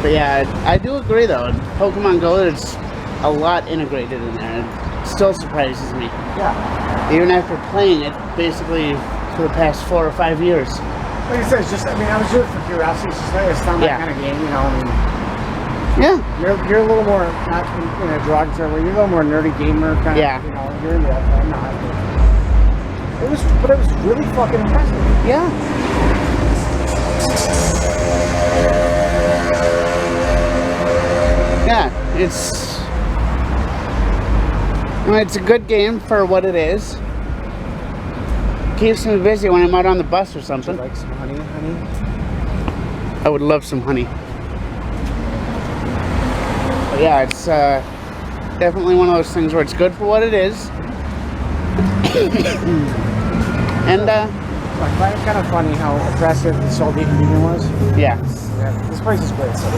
But yeah, I do agree though. In Pokemon Go, there's a lot integrated in there. It still surprises me. Yeah. Even after playing it basically for the past 4 or 5 years. Like I said, it's just, I mean, I was doing it for curiosity. It's not that kind of game, you know. I mean, you're a little more, not in a derogatory way, you're a little more nerdy gamer kind of, you know, you're into that. I'm not. But it was really fucking impressive. Yeah. Yeah, it's a good game for what it is. Keeps me busy when I'm out on the bus or something. Would you like some honey? I would love some honey. But yeah, it's definitely one of those things where it's good for what it is. And I find it kind of funny how oppressive the Soviet Union was. Yeah, this place is great. So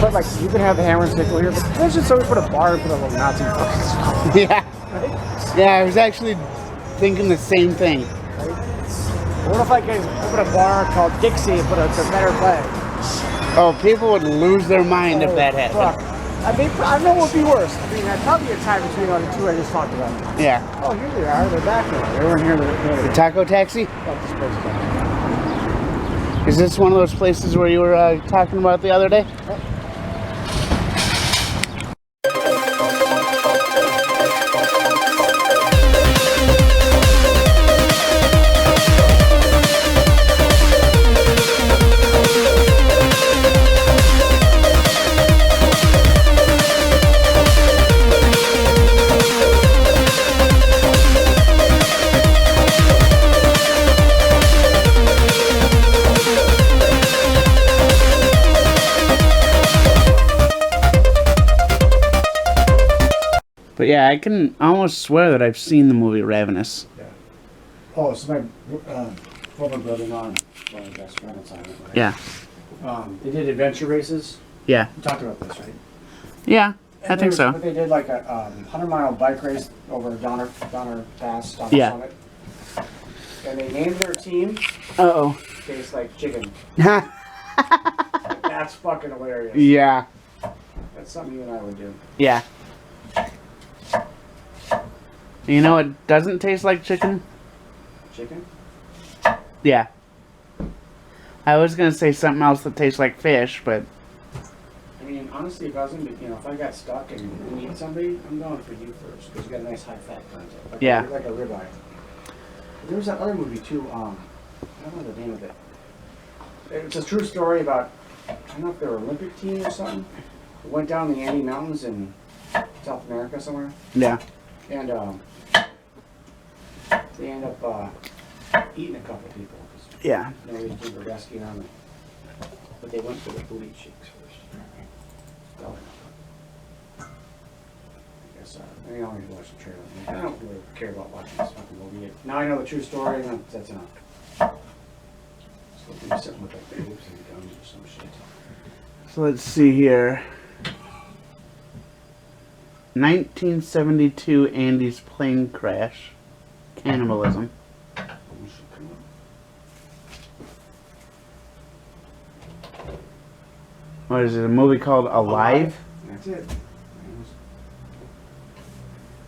but like, you can have the hammer and sickle here, but imagine somebody put a bar and put a little Nazi fucking stuff. Yeah. Right? Yeah, I was actually thinking the same thing. Right? What if I could open a bar called Dixie and put a better flag? Oh, people would lose their mind if that happened. I mean, I know what would be worse. I mean, there's probably a tie between all the two I just talked about. Yeah. Oh, here they are. They're back now. They weren't here. The taco taxi? Fuck this place down. Is this one of those places where you were talking about the other day? Oh. But yeah, I can almost swear that I've seen the movie Ravenous. Yeah. Oh, it's my former brother-in-law, one of the best friends on it. Right? Yeah. They did adventure races. Yeah. We talked about this, right? Yeah, I think so. But they did like a 100-mile bike race over Donner Pass, Donner Summit. And they named their team. Uh-oh. Tastes like chicken. That's fucking hilarious. Yeah. That's something you and I would do. Yeah. You know it doesn't taste like chicken? Chicken? Yeah. I was gonna say something else that tastes like fish, but... I mean, honestly, if I was if I got stuck and we need somebody, I'm going for you first, because you got a nice high-fat content. Like yeah. Like a ribeye. There was that other movie, too, I don't know the name of it. It's a true story about, I don't know if they're an Olympic team or something. It went down the Andes Mountains in South America somewhere. Yeah. And they end up eating a couple people. Yeah. Nobody came to rescue them. But they went for the booty cheeks first. So, I guess I only watch the trailer. I don't really care about watching this fucking movie. Now I know the true story, and that's enough. So maybe something with like the boobs and guns or some shit. So let's see here. 1972 Andes plane crash. Cannibalism. What is it? A movie called Alive? That's it.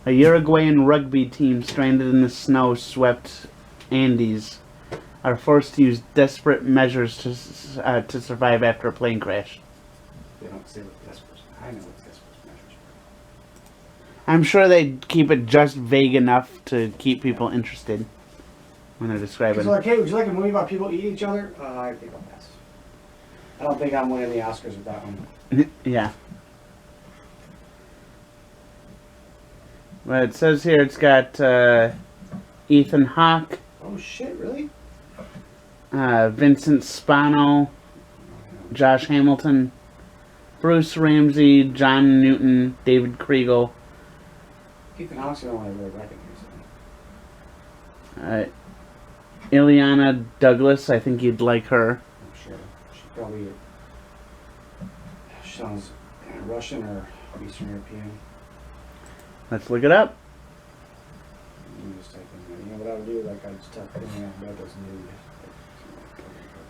A Uruguayan rugby team stranded in the snow-swept Andes are forced to use desperate measures to survive after a plane crash. They don't say what desperate. I know what desperate measures. I'm sure they keep it just vague enough to keep people interested when they're describing. It's like, hey, would you like a movie about people eating each other? I think I'll pass. I don't think I'm winning the Oscars with that one. Yeah. Well, it says here it's got Ethan Hawke. Oh shit! Really? Vincent Spano, Josh Hamilton, Bruce Ramsey, John Newton, David Kriegel. Ethan Hawke's the only one I really recognize. Ileana Douglas, I think you'd like her. I'm sure. She probably sounds Russian or Eastern European. Let's look it up. You just type in, you know what I would do? Like I just type in Douglas nude.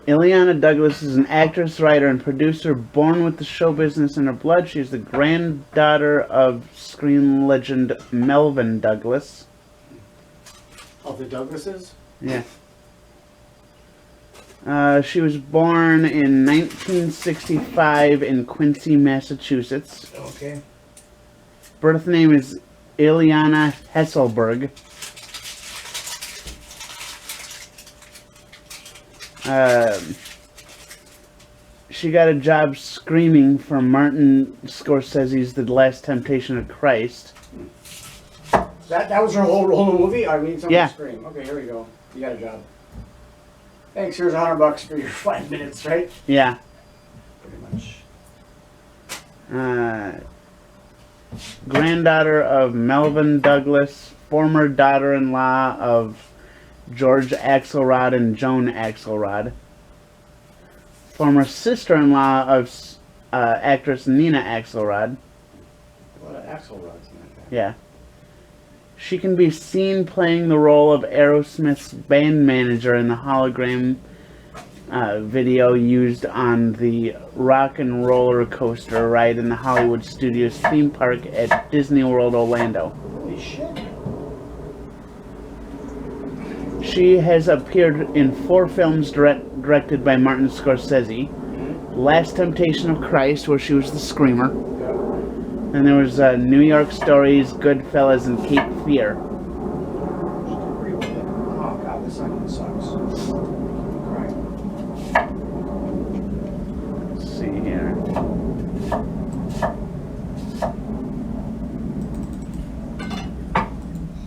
Ileana Douglas is an actress, writer, and producer born with the show business in her blood. She is the granddaughter of screen legend Melvin Douglas. Of the Douglases? Yeah. She was born in 1965 in Quincy, Massachusetts. Okay. Birth name is Ileana Hesselberg. She got a job screaming for Martin Scorsese's The Last Temptation of Christ. That was her whole movie? I mean, Yeah. Scream. Okay, here we go. You got a job. Thanks, here's $100 for your 5 minutes, right? Yeah. Pretty much. Granddaughter of Melvin Douglas, former daughter-in-law of George Axelrod and Joan Axelrod, former sister-in-law of actress Nina Axelrod. A lot of Axelrods in that guy. Yeah. She can be seen playing the role of Aerosmith's band manager in the hologram video used on the Rock and Roller Coaster ride in the Hollywood Studios theme park at Disney World Orlando. Holy shit. She has appeared in 4 films directed by Martin Scorsese. Last Temptation of Christ, where she was the screamer. Yeah. Then there was New York Stories, Goodfellas, and Cape Fear. Oh god, this onion sucks. I'm crying. Let's see here.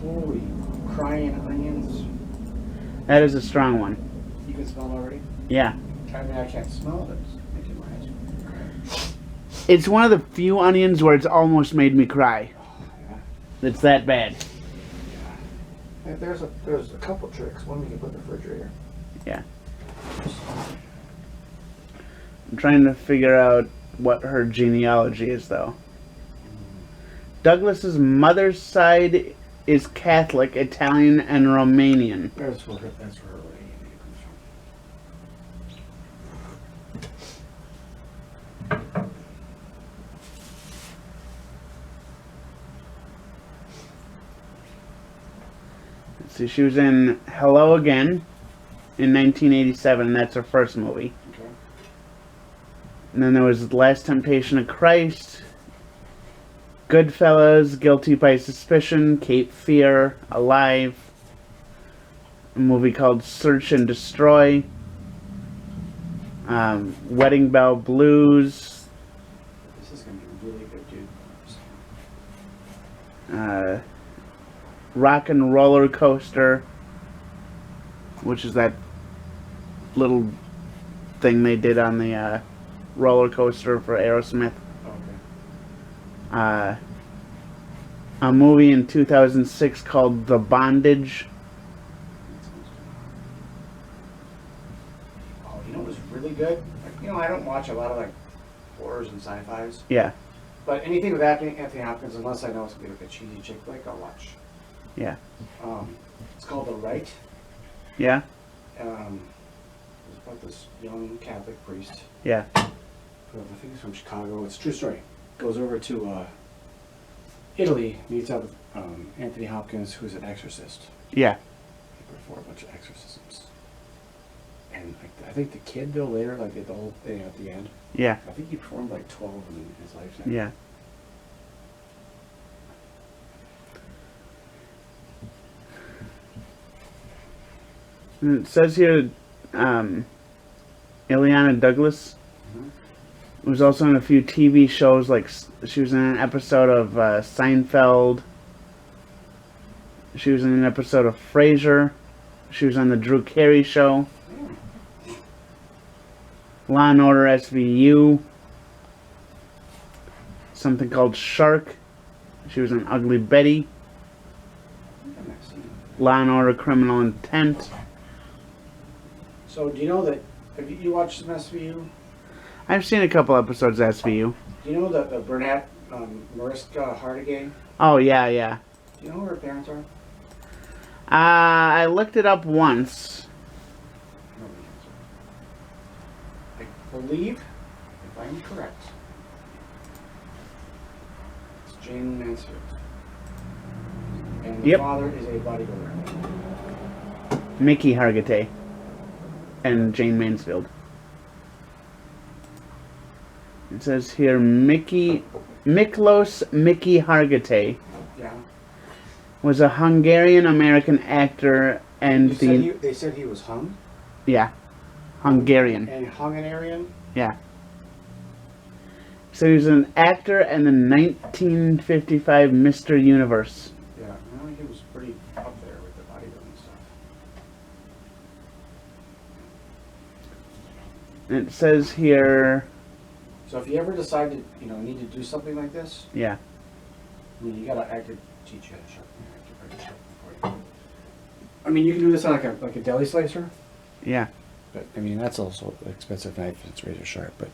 Holy crying onions. That is a strong one. You can smell it already? Yeah. I mean, I can't smell it. It's making my eyes. It's one of the few onions where it's almost made me cry. Yeah. It's that bad. Yeah. There's a couple tricks. One we can put in the refrigerator. Yeah. I'm trying to figure out what her genealogy is, though. Douglas's mother's side is Catholic, Italian, and Romanian. That's where her name comes from. Let's see, she was in Hello Again in 1987, and that's her first movie. Okay. And then there was Last Temptation of Christ, Goodfellas, Guilty by Suspicion, Cape Fear, Alive, a movie called Search and Destroy, Wedding Bell Blues, This is going to be really good, dude. Rock and Roller Coaster, which is that little thing they did on the roller coaster for Aerosmith. Okay. A movie in 2006 called The Bondage. Oh, you know what was really good? Like, you know, I don't watch a lot of like horrors and sci-fis, Yeah, but anything with Anthony Hopkins, unless I know it's gonna be like a cheesy chick flick, I'll watch. yeah, It's called The Right. yeah, It's about this young Catholic priest. yeah, I think he's from Chicago. It's a true story. Goes over to Italy, meets up with Anthony Hopkins, who's an exorcist. yeah. He performed a bunch of exorcisms. And like, I think the kid, though, later, like did the whole thing at the end. Yeah, I think he performed like 12 of them in his lifetime. yeah. And it says here, Ileana Douglas was also in a few TV shows, like she was in an episode of Seinfeld. She was in an episode of Frasier. She was on the Drew Carey Show. Law and Order SVU. Something called Shark. She was in Ugly Betty. Law and Order Criminal Intent. So, do you know that, have you watched some SVU? I've seen a couple episodes of SVU. Do you know that the brunette, Mariska Hargitay? Oh, yeah, yeah. Do you know who her parents are? I looked it up once. believe, if I'm correct, it's Jane Mansfield. And the father is a bodybuilder. Mickey Hargitay and Jane Mansfield. It says here Miklos Mickey Hargitay was a Hungarian-American actor and they said he was hung? Yeah. Hungarian. And Hungarian? Yeah. So he was an actor and the 1955 Mr. Universe. Yeah, well, he was pretty up there with the bodybuilding stuff. And it says here... So if you ever decide to, need to do something like this, yeah. I mean, you gotta teach you how to sharpen. I mean, you can do this on like a deli slicer. Yeah. But I mean, that's also an expensive knife. It's razor sharp, but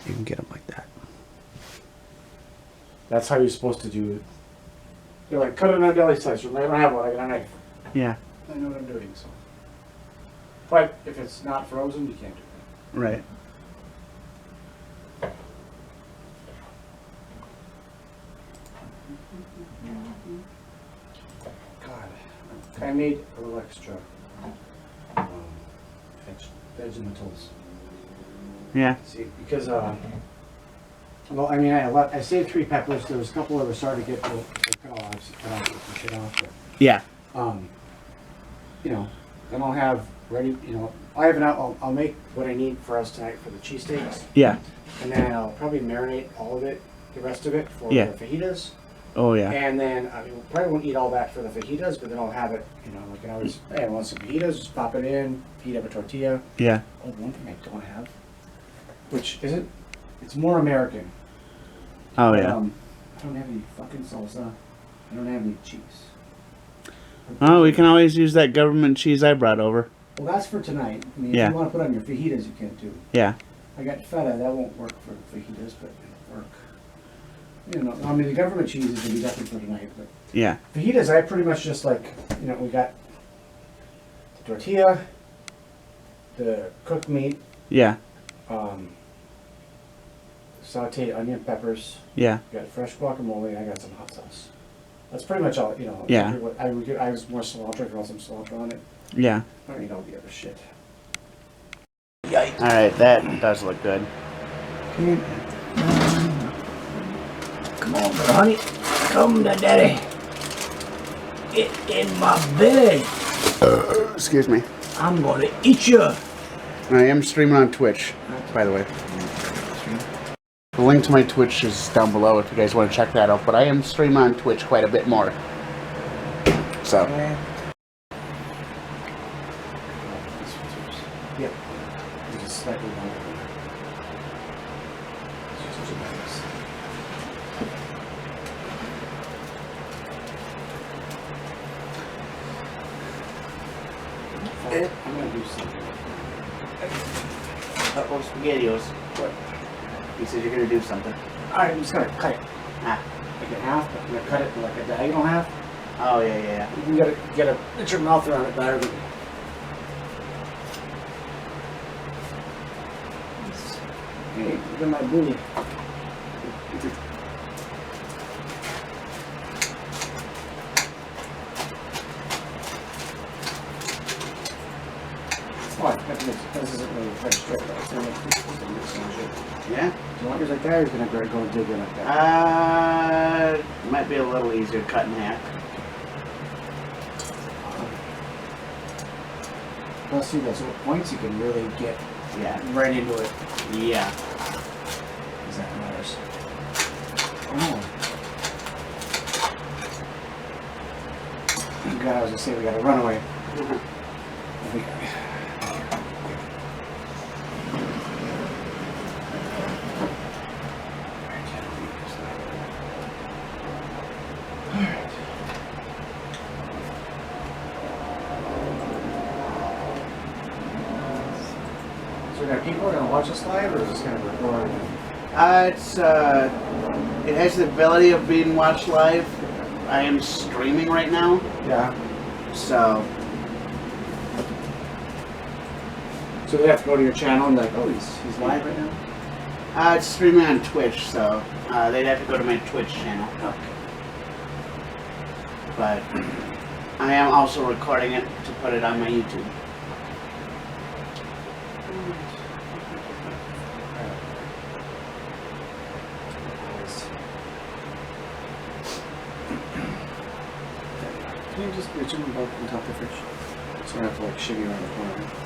you can get them like that. That's how you're supposed to do it. You're like, cut it on a deli slicer. I don't have one. I got a knife. Yeah. I know what I'm doing. So, but if it's not frozen, you can't do that. Right. God, I made a little extra vegetables. Yeah. See, because well, I mean, I saved 3 peppers. There was a couple that were starting to get cut off some shit off. But, yeah. Then I'll have ready. I have I'll make what I need for us tonight for the cheesesteaks. Yeah. And then I'll probably marinate all of it, the rest of it for the fajitas. Oh yeah. And then I probably won't eat all that for the fajitas, but then I'll have it. Like I always, hey, I want some fajitas. Just pop it in, heat up a tortilla. Yeah. Oh, one thing I don't have, which isn't, it's more American. Oh yeah. I don't have any fucking salsa. I don't have any cheese. Oh, we can always use that government cheese I brought over. Well, that's for tonight. I mean, if you want to put on your fajitas, you can too. Yeah. I got feta. That won't work for fajitas, but it'll work. I mean, the government cheese is gonna be definitely for tonight, but yeah. Fajitas, I pretty much just like, we got the tortilla, the cooked meat, yeah, sauteed onion, peppers, yeah, got fresh guacamole, and I got some hot sauce. That's pretty much all. Yeah. I was more cilantro if you want some cilantro on it. Yeah. I don't need all the other shit. Yikes. All right, that does look good. Come on, honey. Come to daddy. Get in my bed. Excuse me. I'm gonna eat you. I am streaming on Twitch, by the way. The link to my Twitch is down below if you guys want to check that out. But I am streaming on Twitch quite a bit more. So. Yep. Just slightly longer. I'm gonna do something. Uh-oh, SpaghettiOs. What? You said you're gonna do something. Alright, I'm just gonna cut it. Like in half, but I'm gonna cut it like a diagonal half. Oh, yeah. You can get your mouth around it better than. Hey, look at my booty. This isn't really very straight, but it's going to make some shit. Yeah? Do you want yours like that, or are you going to go and dig it like that? Might be a little easier to cut in half. Plus, see, those points you can really get right into it. Yeah. Because that matters. Oh. God, I was going to say we got a runaway. People are going to watch us live, or is this going to record? It has the ability of being watched live. I am streaming right now. Yeah. So So they have to go to your channel and be like, oh, he's live right now? It's streaming on Twitch, so they'd have to go to my Twitch channel. Okay. But I am also recording it to put it on my YouTube. Can you just reach them above and top the fish? So I have to like shimmy around the corner.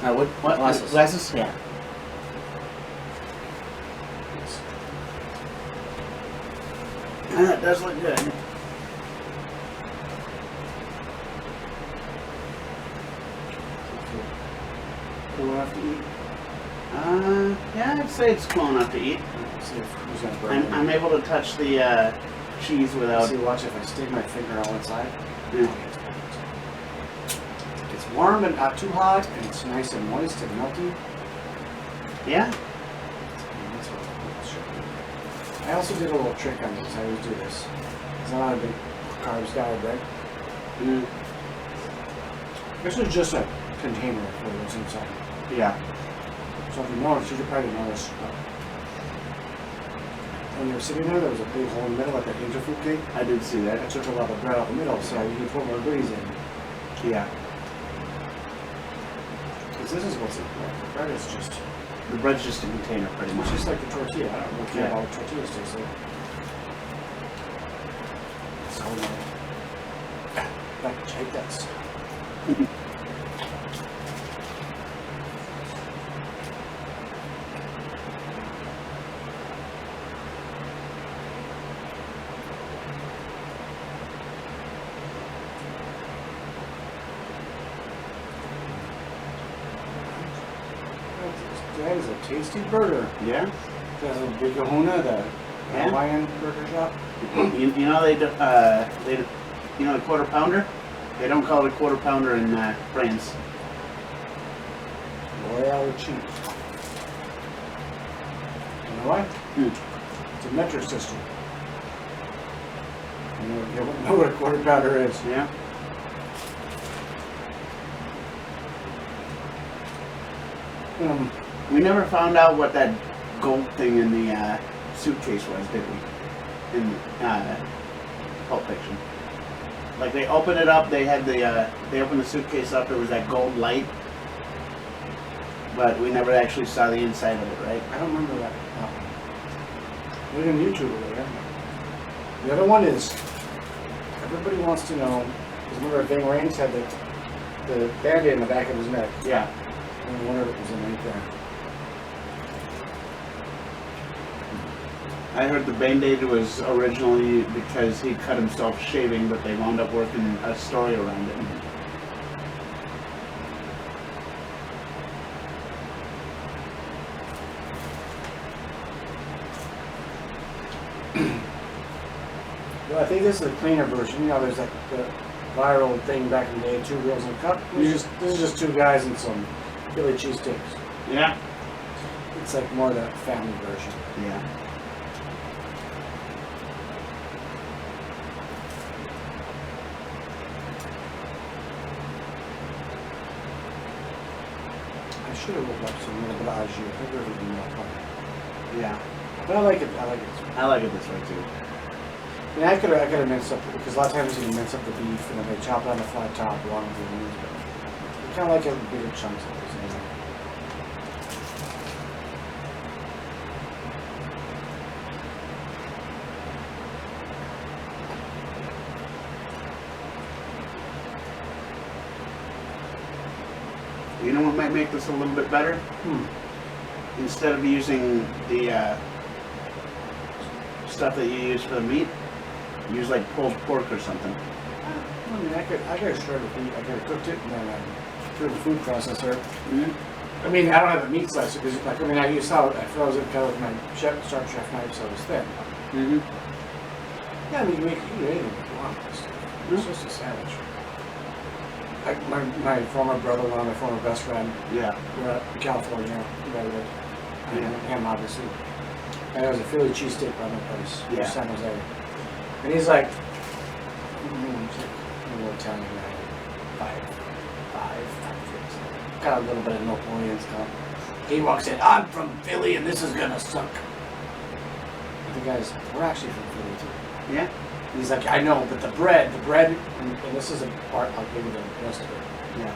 What? Glasses. Glasses? Yeah. That does look good. Cool enough to eat? Yeah, I'd say it's cool enough to eat. See if who's gonna burn it. I'm able to touch the cheese without... See, watch if I stick my finger all inside. Yeah. It's warm but not too hot, and it's nice and moist and melty. Yeah? I also did a little trick on this. I always do this. Because I'm not a big carbs guy, right? Mm. This is just a container for what's inside. Yeah. So if you notice, you should probably notice. When you were sitting there, there was a big hole in the middle, like that angel food cake. I did see that. I took a lot of bread out the middle, so you can put more goodies in. Yeah. Because this is what's in there. The bread is just... The bread's just a container, pretty much. It's just like the tortilla. I don't really care about what tortillas taste like. So, like, check this. That is a tasty burger. Yeah? That's a big kahuna, the Hawaiian burger shop. You know they you know the quarter pounder? They don't call it a quarter pounder in France. Royale cheese. You know why? It's a metric system. You know what a quarter pounder is. Yeah. We never found out what that gold thing in the suitcase was, did we? In Pulp Fiction. Like they opened it up, they had the they opened the suitcase up, there was that gold light, but we never actually saw the inside of it, right? I don't remember that. Look on YouTube over there. The other one is everybody wants to know. Because remember, Ving Rhames had the band-aid in the back of his neck. Yeah. And I wonder if it was in right there. I heard the Band-Aid was originally because he cut himself shaving, but they wound up working a story around it. Well, I think this is a cleaner version. You know, there's like the viral thing back in the day, 2 girls in a cup. This is just 2 guys and some Philly cheesesteaks. Yeah. It's like more the family version. Yeah. I should have looked up some little bit of au jus. I think there would be more fun. Yeah. But I like it. I like it. I like it this way too. I mean, I could have minced up because a lot of times you can mince up the beef and then they chop it on the flat top along with the onions. But I kind of like having bigger chunks of this. Anyway. You know what might make this a little bit better? Instead of using the stuff that you use for the meat, use like pulled pork or something. I mean, I could have shredded beef. I could have cooked it and then through the food processor. I mean, I don't have a meat slicer because, like, I mean, I used how I froze it kind of with my sharp chef knife, so it was thin. Yeah, I mean, you can do anything if you want. It's just a sandwich. My former brother-in-law, my former best friend, Yeah. we're out in California, together, and him, obviously. And there was a Philly cheesesteak by my place, in San Jose. And he's like, he's like a little Italian guy, 5'6". got a little bit of Napoleon's cup. He walks in, I'm from Philly and this is gonna suck. The guys, we're actually from Philly too. Yeah. He's like, I know, but the bread, and this is a part, I'll give you the rest of it. Yeah.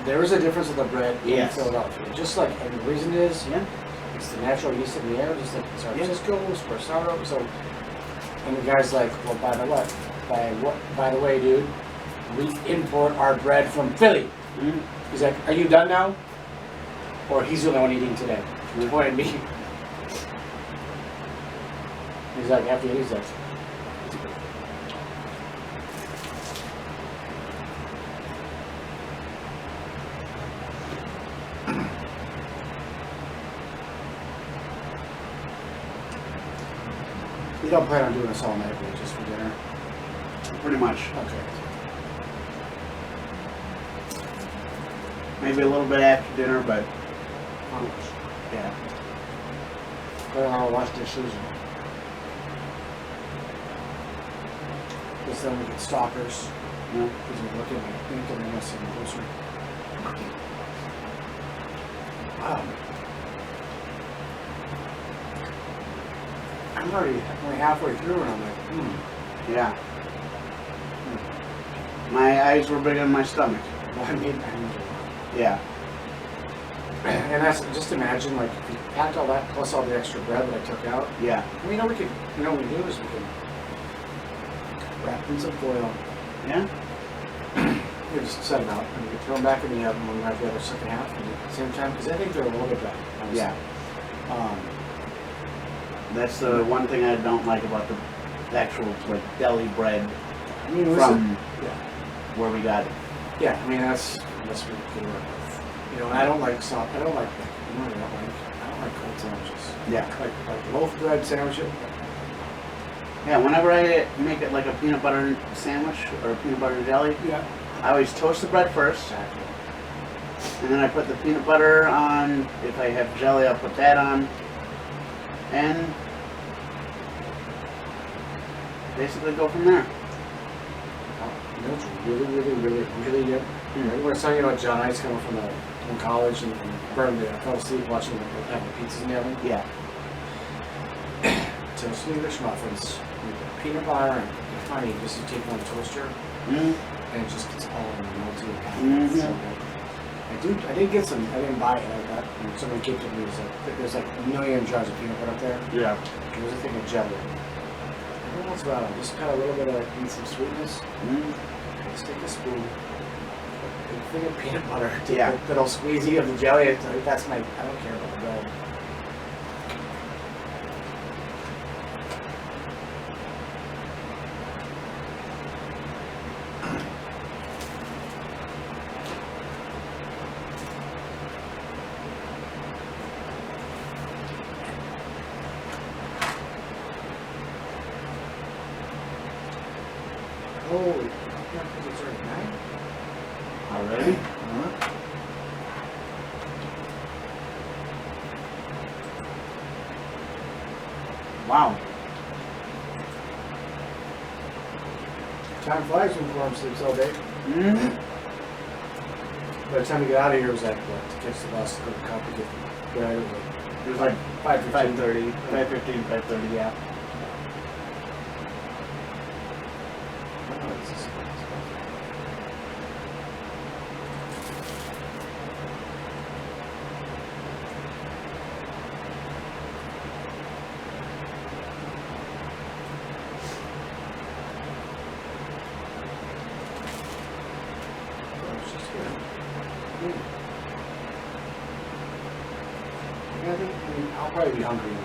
There is a difference in the bread in Philadelphia. Just like, and the reason is, it's the natural yeast in the air, just like San Francisco, Sparsato. So, and the guy's like, well, by the way, dude, we import our bread from Philly. Mm. He's like, are you done now? Or he's the only one eating today. He pointed me. He's like, after he's like, you don't plan on doing this all night, just for dinner? Pretty much. Okay. Maybe a little bit after dinner, but yeah. But I'll wash dishes. Because then we get stalkers. Yeah. Because we're looking at thinking and us and closer. I'm already only halfway through and I'm like, Yeah. My eyes were bigger than my stomach. Well, I mean, yeah. And that's, just imagine, like, if you packed all that plus all the extra bread that I took out. Yeah. Well, you know, what we do is we can wrap it in some foil. Yeah. You just set them out and you can throw them back in the oven when we have the other second half at the same time, because I think they're a little bit better. Honestly. Yeah. That's the one thing I don't like about the actual like deli bread from where we got it. Yeah, I mean that's what we can work with. You know, and I don't like salt. I don't like cold sandwiches. Yeah. Like loaf bread sandwiches. Yeah, whenever I make it like a peanut butter sandwich or a peanut butter jelly, I always toast the bread first. Exactly. And then I put the peanut butter on. If I have jelly, I'll put that on. And basically go from there. You know, it's really good. I was telling you about John Ice coming from college and burned it. I fell asleep watching having pizzas in the oven. Yeah. Toast English muffins, peanut butter and honey. Just to take one toaster, and it just gets all melty and happy. So good. I did get some. I didn't buy it. I got someone gifted it to me. It was like, there's like a million jars of peanut butter up there. Yeah. There was a thing of jelly. Every once in a while, I just got a little bit of need some sweetness. Just take a spoon, a big thing of peanut butter, take a little squeezy of the jelly. That's my. I don't care about the bread. Holy, it's already 9? Already? Wow. Time flies when Quorum sleeps all day. By the time we get out of here, it was like, what, to catch the bus, go to the copy, get the bread. It was like 5:30, 5:30, yeah. I'll probably be hungry in like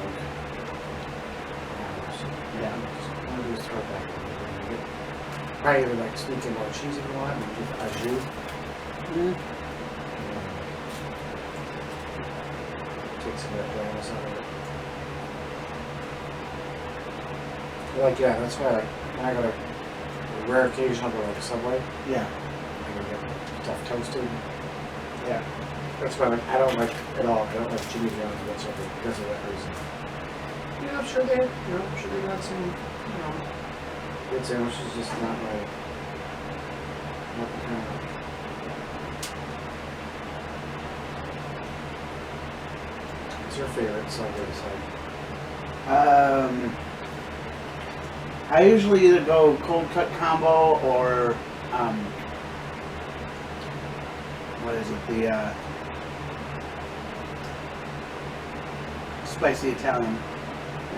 Yeah. I'm gonna do is throw it back. Probably either like sneak in more cheese if you want, and do au jus. Take some of that blandness out of it. But like, yeah, that's why like when I got a rare occasion I'll go like a Subway. Yeah. I'm gonna get stuff toasted. Yeah. That's why I don't like at all. I don't like Jimmy John's whatsoever because of that reason. Yeah, I'm sure they got some, good sandwiches, just not the kind of. your favorite Subway side? I usually either go cold cut combo or what is it? The spicy Italian,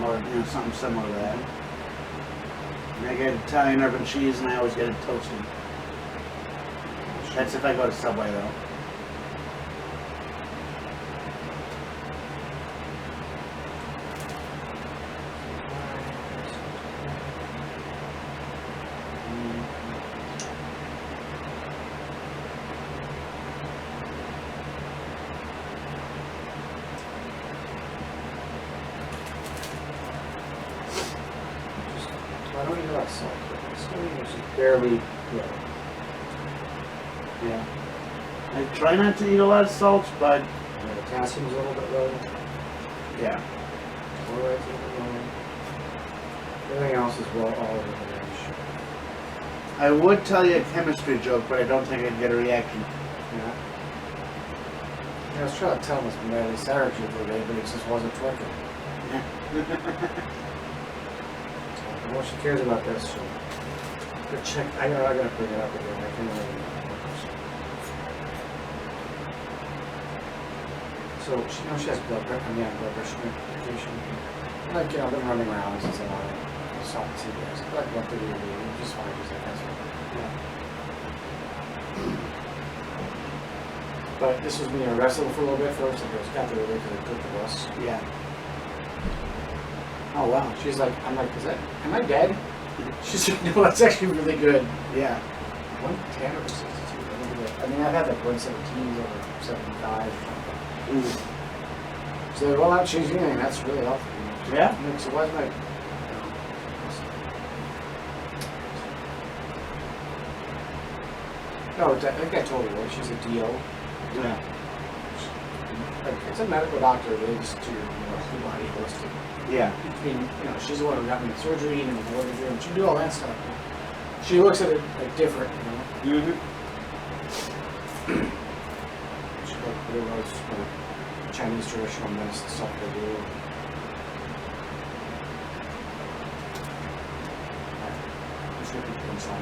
or something similar to that. And I get Italian herb and cheese, and I always get it toasted. That's if I go to Subway, though. I don't eat a lot of salt, but it's just barely good. Yeah. I try not to eat a lot of salt, but The potassium's a little bit low. yeah. Chloride's a little bit low. Everything else is well all over the range. I would tell you a chemistry joke, but I don't think I'd get a reaction. Yeah. I was trying to tell him this Miley Cyrus joke the other day, but it just wasn't working. Well, she cares about this, so check. I gotta bring it up again. I can't remember. So she has blood pressure medication. Like I've been running around since I saw the CBS. Like 1:30 a day, just fine. Just like that's yeah. But this was me arrested for a little bit first. I got there early because I took the bus. Yeah. Oh wow. She's like, I'm like, am I dead? She's like, no, that's actually really good. Yeah. 110 or 62. I mean, I've had like 117s over 75 or something. Mm. So like, well, not changing anything. That's really healthy. Yeah. Like, so why's my... No, I think I told you, right? She's a DO. Yeah. Like, it's a medical doctor. They just do whole body holistic. Yeah. I mean, she's the one who got me the surgery and the ward room. She do all that stuff. She looks at it like different, Mm-hmm. She like realizes Chinese traditional medicine stuff they do. I'm sure people inside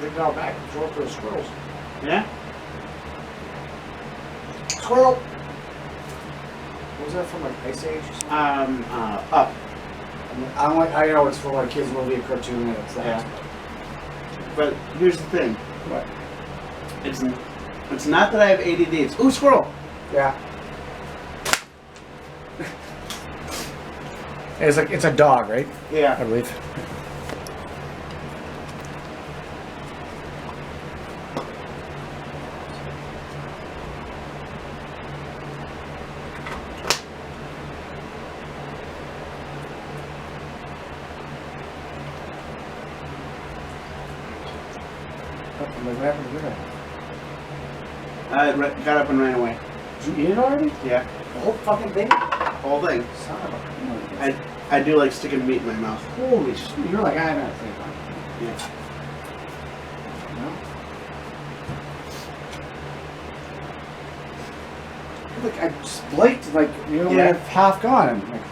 they got back and forth for the squirrels. Yeah. Squirrel! Was that from like Ice Age or something? Up. I know it's from like a kids movie, a cartoon, and it's that. Yeah. But here's the thing. What? It's not that I have ADD. It's ooh, squirrel. Yeah. It's a dog, right? Yeah. I believe. What happened to that? I got up and ran away. Did you eat it already? Yeah. The whole fucking thing? Whole thing. Son of a... I do like sticking meat in my mouth. Holy shit. You're like, I'm not thinking about it. Yeah. No? Like, I just blinked, like, you only have half gone. And like,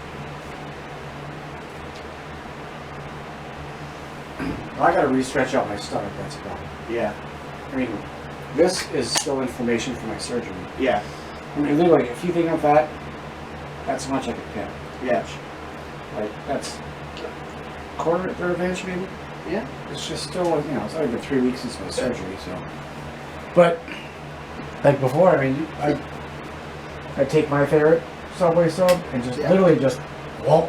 well, I gotta re-stretch out my stomach, that's a problem. Yeah. I mean, this is still information for my surgery. Yeah. I mean, literally, if you think I'm fat, that's how much I could pay. Yeah. Like, that's a quarter, a third of an inch, maybe? Yeah. It's just still, it's only been 3 weeks since my surgery, so. But, like before, I mean, I take my favorite Subway sub and just literally just whoa,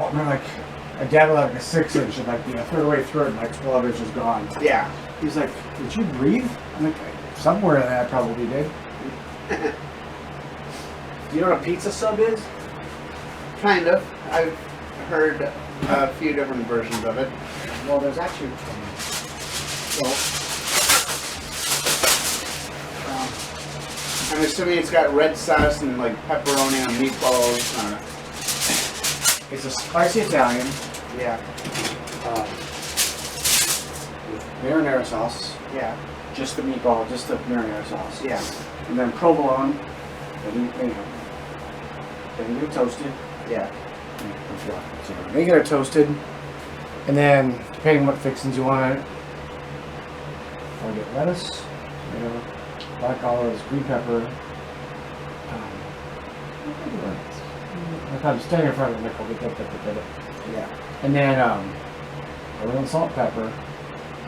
and then like, I dab it like a 6-inch and like, a third way through it and like 12 inches gone. Yeah. He's like, did you breathe? I'm like, somewhere I probably did. Do you know what a pizza sub is? Kind of. I've heard a few different versions of it. Well, there's actually, I'm assuming it's got red sauce and like pepperoni and meatballs. it's a spicy Italian. Yeah. With marinara sauce. Yeah. just the meatball, just the marinara sauce. Yeah. And then provolone. Then you get it toasted. Yeah. Then you get it toasted. And then, depending on what fixings you want, I'll get lettuce, tomato, black olives, green pepper. I'm standing in front of the nickel. Get it. Yeah. And then a little salt, pepper,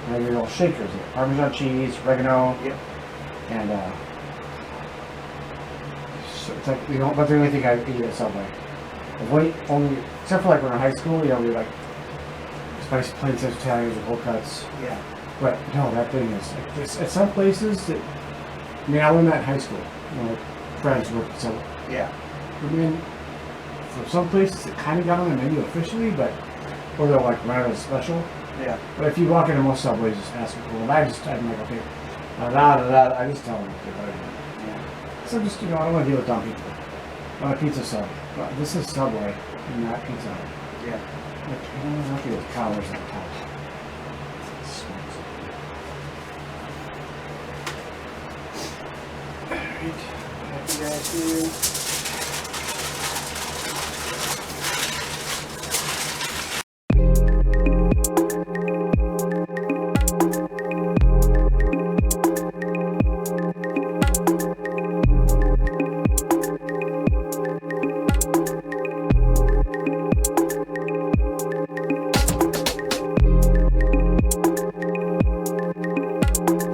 and then your little shakers. Parmesan cheese, oregano. Yep. And so it's like you know, but the only thing I eat at Subway. Only except for like when we're in high school, you know, we like spicy plain Italians or cold cuts. Yeah. But no, that thing is like at some places that. I mean, I learned that in high school. You know, friends worked at Subway. Yeah. I mean, for some places it kind of got on the menu officially, but or they'll like run it as special. Yeah. But if you walk into most Subways, just ask them. Well, I'm like, okay, I just tell them okay, whatever. Yeah. So just you know, I don't want to deal with dumb people. I'm a pizza sub. But this is Subway, and not Pizza Hut. Yeah. Like, you don't have to deal with collars on top. Alright. Happy guys here.